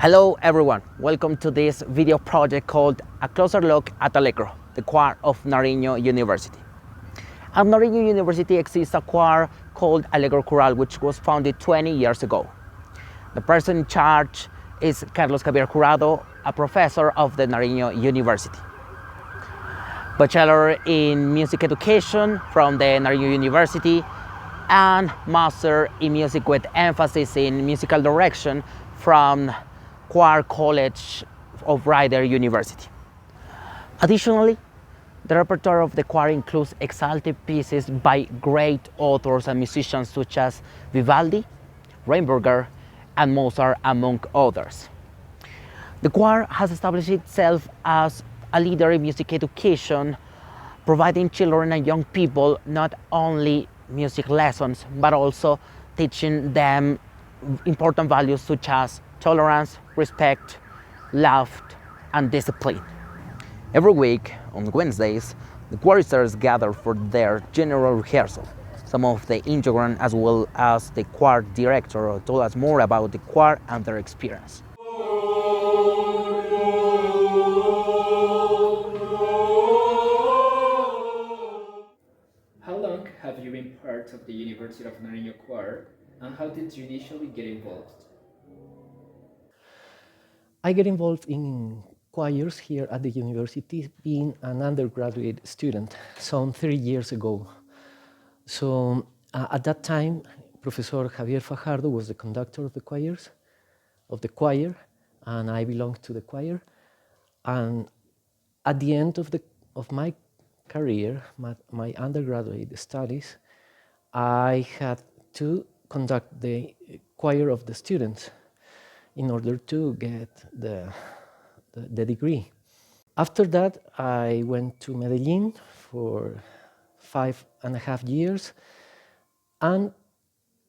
Hello everyone, welcome to this video project called A Closer Look at Allegro, the Choir of Nariño University. At Nariño University exists a choir called Allegro Choral, which was founded 20 years ago. The person in charge is Carlos Javier Jurado, a professor of the Nariño University. Bachelor in Music Education from the Nariño University and Master in Music with emphasis in Musical Direction from Choir College of Rider University. Additionally, the repertoire of the choir includes exalted pieces by great authors and musicians such as Vivaldi, Reinberger, and Mozart, among others. The choir has established itself as a leader in music education, providing children and young people not only music lessons, but also teaching them important values such as tolerance, respect, love, and discipline. Every week, on Wednesdays, the choristers gather for their general rehearsal. Some of the integrants, as well as the choir director, told us more about the choir and their experience. How long have you been part of the University of Nariño Choir, and how did you initially get involved? I get involved in choirs here at the university being an undergraduate student some 3 years ago. So at that time, Professor Javier Fajardo was the conductor of the choir, and I belonged to the choir. And at the end of my career, my undergraduate studies, I had to conduct the choir of the students in order to get the degree. After that, I went to Medellin for 5.5 years, and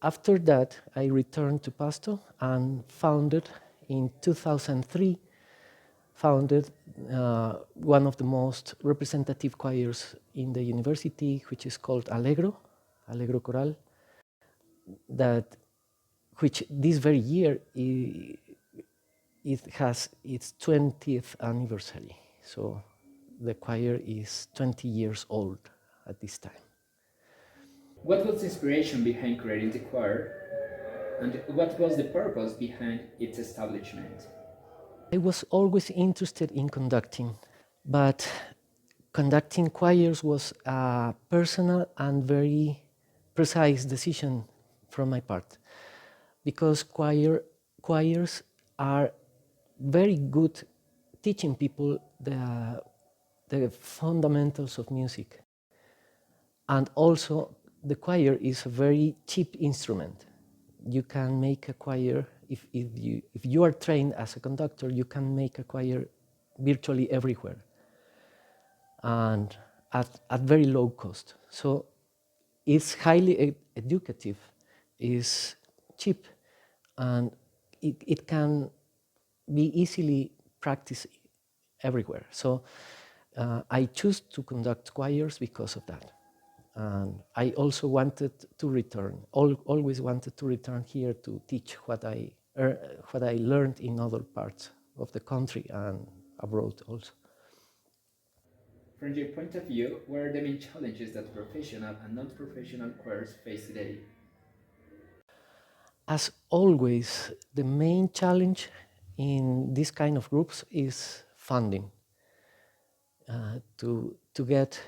after that, I returned to Pasto and founded in 2003 one of the most representative choirs in the university, which is called Allegro Choral, which this very year it has its 20th anniversary. So the choir is 20 years old at this time. What was the inspiration behind creating the choir, and what was the purpose behind its establishment? I was always interested in conducting, but conducting choirs was a personal and very precise decision from my part, because choirs are very good teaching people the fundamentals of music. And also, the choir is a very cheap instrument. You can make a choir, if you are trained as a conductor, you can make a choir virtually everywhere and at very low cost. So it's highly educative, it's cheap, and it can be easily practiced everywhere. So I choose to conduct choirs because of that. And I also wanted to return, always wanted to return here to teach what I learned in other parts of the country and abroad also. From your point of view, what are the main challenges that professional and non-professional choirs face today? As always, the main challenge in this kind of groups is funding. To get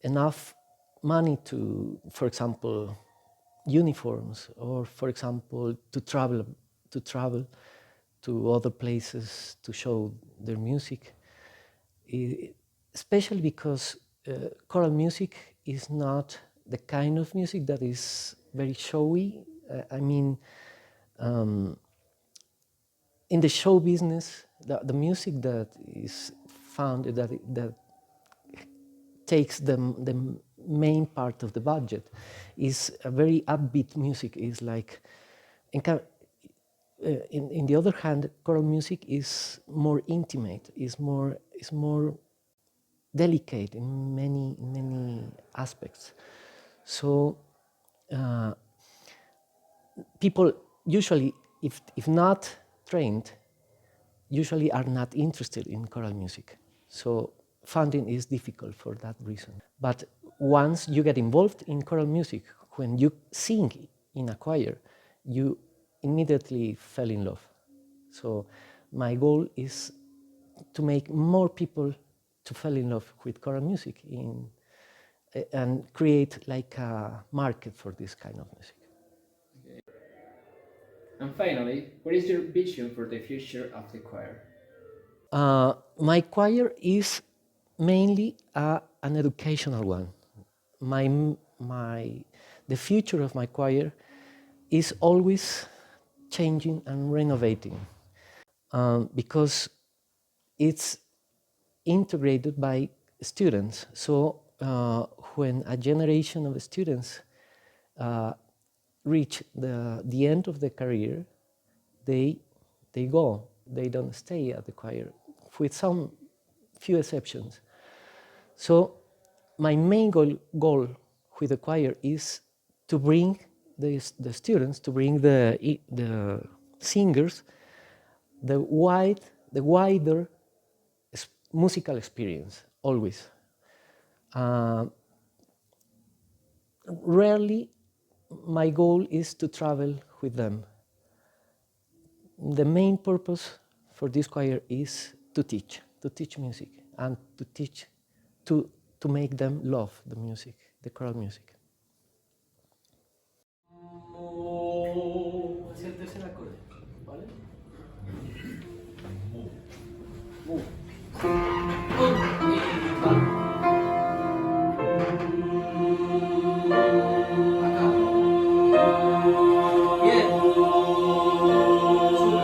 enough money to, for example, uniforms, or for example, to travel to other places to show their music, especially because choral music is not the kind of music that is very showy. I mean, in the show business, the music that is found that takes the main part of the budget is a very upbeat music. Is like, in the other hand, choral music is more intimate, is more delicate in many aspects. So people usually, if not trained, usually are not interested in choral music. So funding is difficult for that reason. But once you get involved in choral music, when you sing in a choir, you immediately fell in love. So my goal is to make more people to fall in love with choral music and create like a market for this kind of music. Okay. And finally, what is your vision for the future of the choir? My choir is mainly an educational one. The future of my choir is always changing and renovating because it's integrated by students. So when a generation of students reach the end of the career, they go. They don't stay at the choir, with some few exceptions. So my main goal with the choir is to bring the students, to bring the singers, the wider musical experience, always. Rarely, my goal is to travel with them. The main purpose for this choir is to teach music, and to make them love the music, the choral music. Hacia el tercer acorde, ¿vale? Mu. Y va. Acá. Bien. Súper.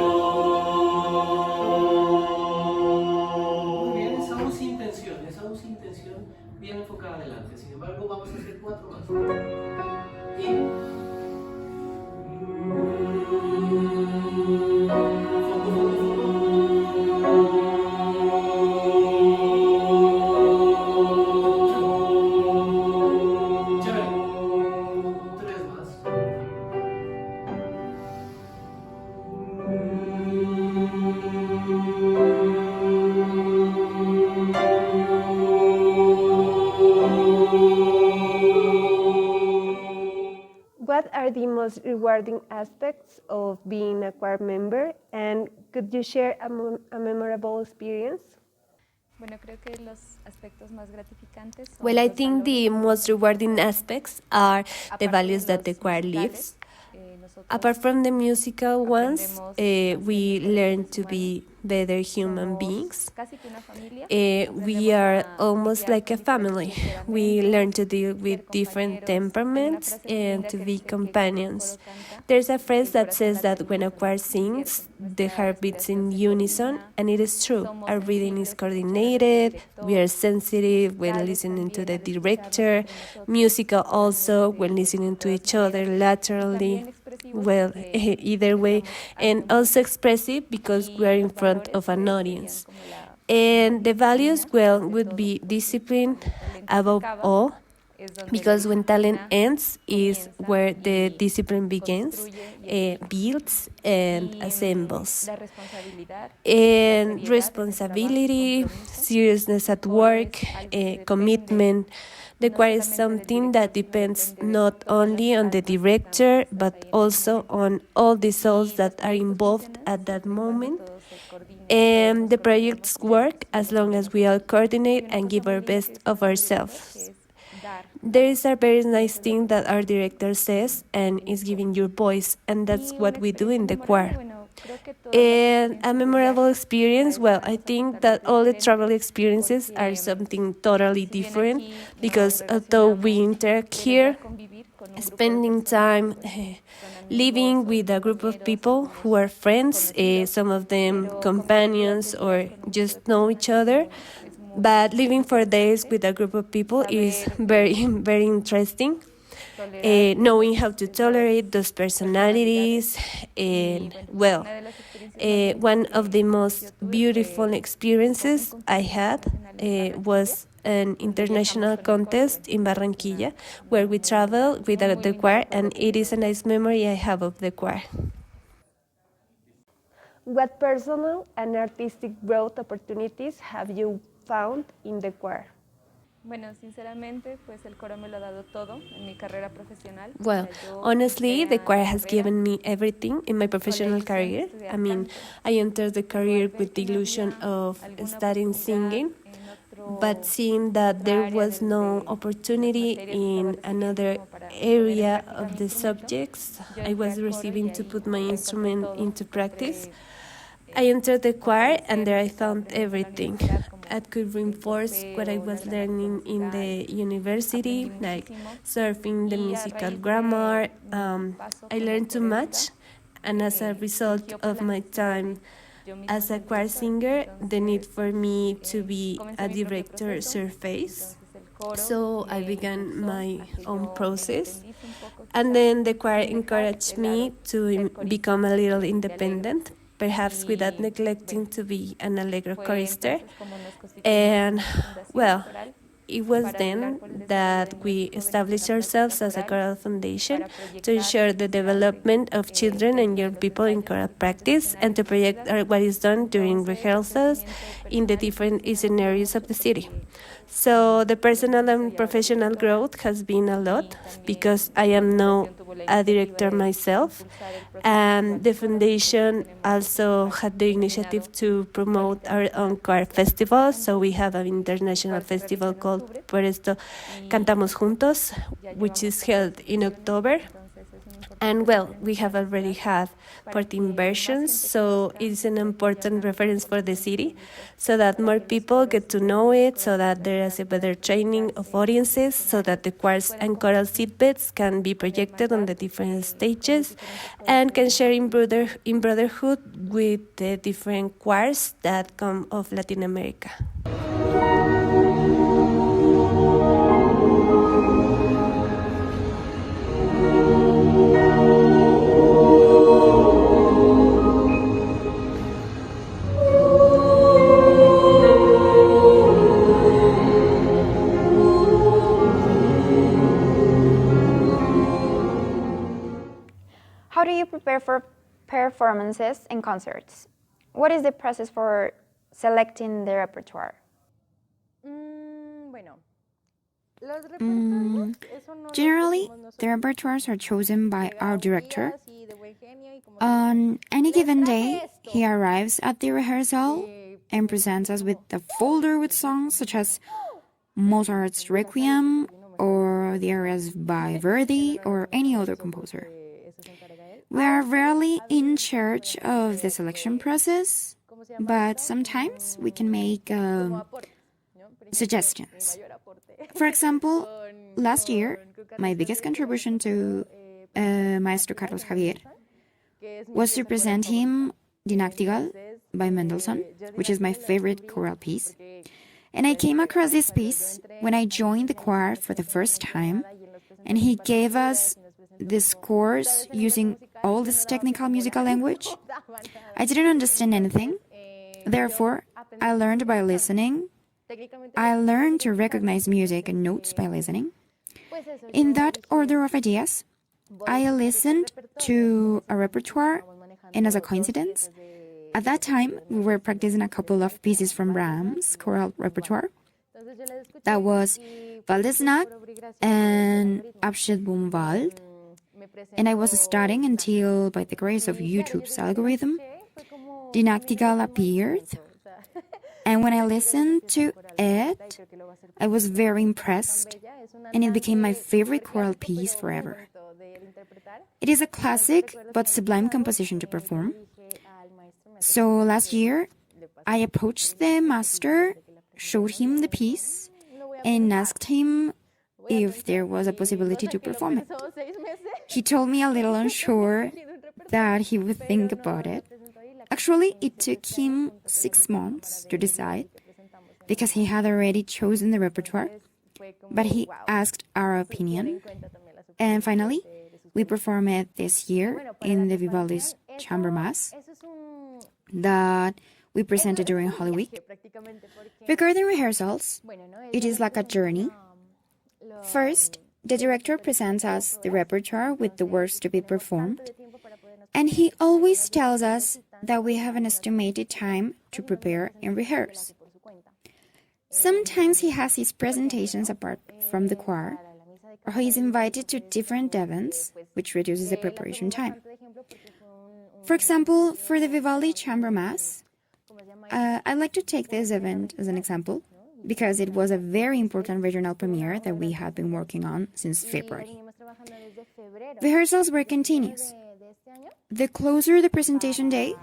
Muy bien, esa voz sin intención bien enfocada adelante. Sin embargo, vamos a hacer 4 más. Y What are the most rewarding aspects of being a choir member, and could you share a memorable experience? Well, I think the most rewarding aspects are the values that the choir lives. Apart from the musical ones, we learn to be better human beings. We are almost like a family. We learn to deal with different temperaments and to be companions. There's a phrase that says that when a choir sings, the heart beats in unison, and it is true. Our breathing is coordinated, we are sensitive when listening to the director, musical also when listening to each other laterally. Well, either way, and also expressive because we are in front of an audience. And the values, well, would be discipline above all, because when talent ends is where the discipline begins, builds and assembles. And responsibility, seriousness at work, commitment. The choir is something that depends not only on the director, but also on all the souls that are involved at that moment. And the projects work as long as we all coordinate and give our best of ourselves. There is a very nice thing that our director says, and is giving your voice, and that's what we do in the choir. And a memorable experience, well, I think that all the travel experiences are something totally different, because although we interact here, spending time living with a group of people who are friends, some of them companions or just know each other, but living for days with a group of people is very, very interesting. Knowing how to tolerate those personalities, and well, one of the most beautiful experiences I had was an international contest in Barranquilla, where we traveled with the choir, and it is a nice memory I have of the choir. What personal and artistic growth opportunities have you found in the choir? Well, honestly, the choir has given me everything in my professional career. I mean, I entered the career with the illusion of studying singing, but seeing that there was no opportunity in another area of the subjects I was receiving to put my instrument into practice, I entered the choir and there I found everything. I could reinforce what I was learning in the university, like surfing the musical grammar. I learned too much, and as a result of my time as a choir singer, the need for me to be a director surfaced. So I began my own process. And then the choir encouraged me to become a little independent, perhaps without neglecting to be an Allegro chorister. And well, it was then that we established ourselves as a choral foundation to ensure the development of children and young people in choral practice and to project what is done during rehearsals in the different scenarios of the city. So the personal and professional growth has been a lot because I am now a director myself, and the foundation also had the initiative to promote our own choir festival. So we have an international festival called Por esto Cantamos Juntos, which is held in October. And well, we have already had 14 versions, so it's an important reference for the city, so that more people get to know it, so that there is a better training of audiences, so that the choirs and choral seatbeds can be projected on the different stages, and can share in brotherhood with the different choirs that come of Latin America. How do you prepare for performances and concerts? What is the process for selecting the repertoire? Generally, the repertoires are chosen by our director. On any given day, he arrives at the rehearsal and presents us with a folder with songs such as Mozart's Requiem or the arias by Verdi or any other composer. We are rarely in charge of the selection process, but sometimes we can make suggestions. For example, last year, my biggest contribution to Maestro Carlos Javier was to present him Die Nachtigall by Mendelssohn, which is my favorite choral piece. And I came across this piece when I joined the choir for the first time, and he gave us this course using all this technical musical language. I didn't understand anything. Therefore, I learned by listening. I learned to recognize music and notes by listening. In that order of ideas, I listened to a repertoire, and as a coincidence, at that time, we were practicing a couple of pieces from Brahms' choral repertoire. That was Waldesnacht and Abschied vom Wald. And I was studying until, by the grace of YouTube's algorithm, Die Nachtigall appeared. And when I listened to it, I was very impressed, and it became my favorite choral piece forever. It is a classic but sublime composition to perform. So last year, I approached the master, showed him the piece, and asked him if there was a possibility to perform it. He told me a little unsure that he would think about it. Actually, it took him 6 months to decide because he had already chosen the repertoire, but he asked our opinion. And finally, we performed it this year in the Vivaldi's Chamber Mass that we presented during Holy Week. Regarding rehearsals, it is like a journey. First, the director presents us the repertoire with the works to be performed, and he always tells us that we have an estimated time to prepare and rehearse. Sometimes he has his presentations apart from the choir, or he is invited to different events, which reduces the preparation time. For example, for the Vivaldi Chamber Mass, I'd like to take this event as an example, because it was a very important regional premiere that we had been working on since February. Rehearsals were continuous. The closer the presentation day,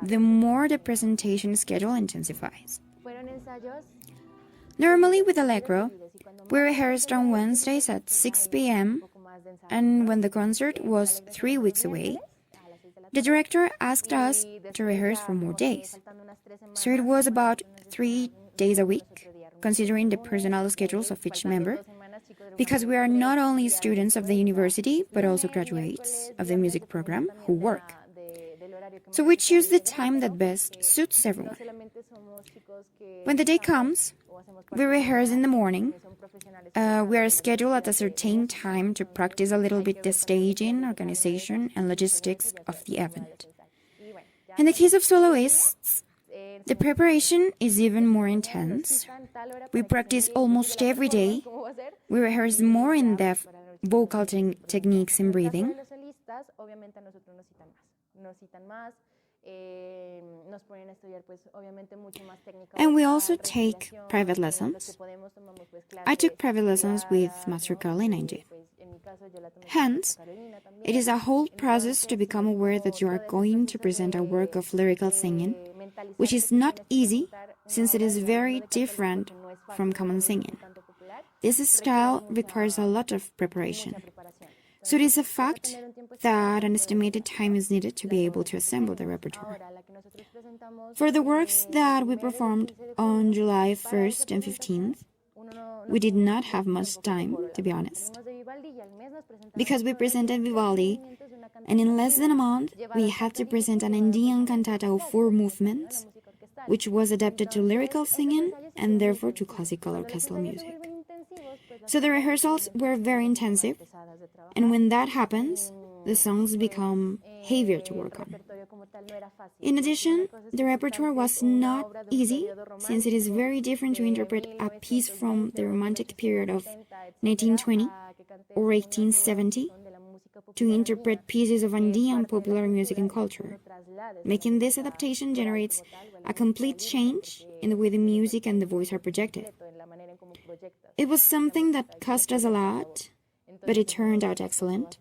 the more the presentation schedule intensifies. Normally with Allegro, we rehearsed on Wednesdays at 6 p.m., and when the concert was 3 weeks away, the director asked us to rehearse for more days. So it was about 3 days a week, considering the personal schedules of each member, because we are not only students of the university, but also graduates of the music program who work. So we choose the time that best suits everyone. When the day comes, we rehearse in the morning. We are scheduled at a certain time to practice a little bit the staging, organization, and logistics of the event. In the case of soloists, the preparation is even more intense. We practice almost every day. We rehearse more in-depth vocal techniques and breathing. And we also take private lessons. I took private lessons with Master Carolina indeed. Hence, it is a whole process to become aware that you are going to present a work of lyrical singing, which is not easy since it is very different from common singing. This style requires a lot of preparation. So it is a fact that an estimated time is needed to be able to assemble the repertoire. For the works that we performed on July 1st and 15th, we did not have much time, to be honest, because we presented Vivaldi, and in less than a month, we had to present an Andean cantata of 4 movements, which was adapted to lyrical singing and therefore to classical orchestral music. So the rehearsals were very intensive, and when that happens, the songs become heavier to work on. In addition, the repertoire was not easy, since it is very different to interpret a piece from the Romantic period of 1920 or 1870 to interpret pieces of Andean popular music and culture. Making this adaptation generates a complete change in the way the music and the voice are projected. It was something that cost us a lot, but it turned out excellent.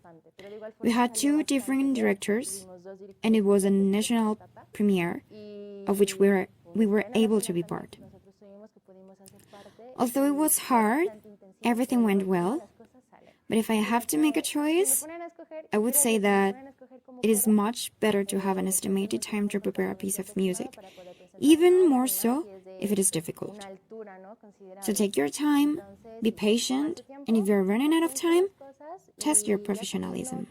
We had 2 different directors, and it was a national premiere, of which we were able to be part. Although it was hard, everything went well. But if I have to make a choice, I would say that it is much better to have an estimated time to prepare a piece of music, even more so if it is difficult. So take your time, be patient, and if you're running out of time, test your professionalism.